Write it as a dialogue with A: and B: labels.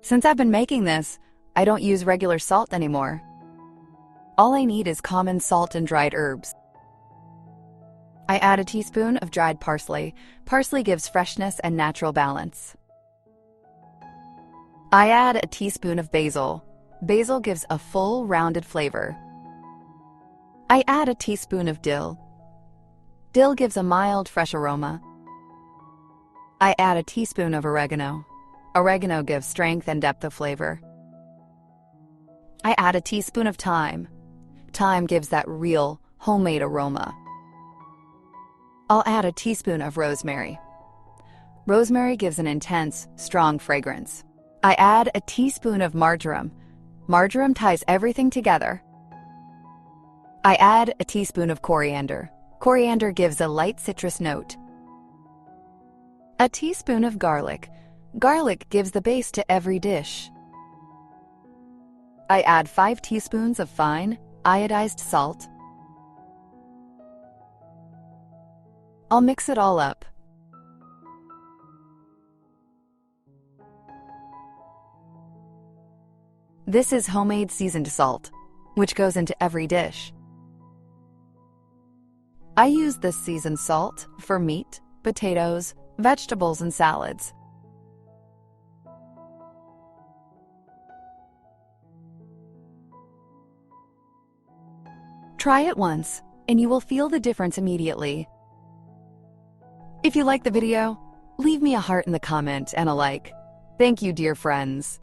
A: Since I've been making this, I don't use regular salt anymore. All I need is common salt and dried herbs. I add a teaspoon of dried parsley. Parsley gives freshness and natural balance. I add a teaspoon of basil. Basil gives a full, rounded flavor. I add a teaspoon of dill. Dill gives a mild, fresh aroma. I add a teaspoon of oregano. Oregano gives strength and depth of flavor. I add a teaspoon of thyme. Thyme gives that real, homemade aroma. I'll add a teaspoon of rosemary. Rosemary gives an intense, strong fragrance. I add a teaspoon of marjoram. Marjoram ties everything together. I add a teaspoon of coriander. Coriander gives a light citrus note. A teaspoon of garlic. Garlic gives the base to every dish. I add 5 teaspoons of fine, iodized salt. I'll mix it all up. This is homemade seasoned salt, which goes into every dish. I use this seasoned salt for meat, potatoes, vegetables, and salads. Try it once, and you will feel the difference immediately. If you like the video, leave me a heart in the comment and a like. Thank you, dear friends.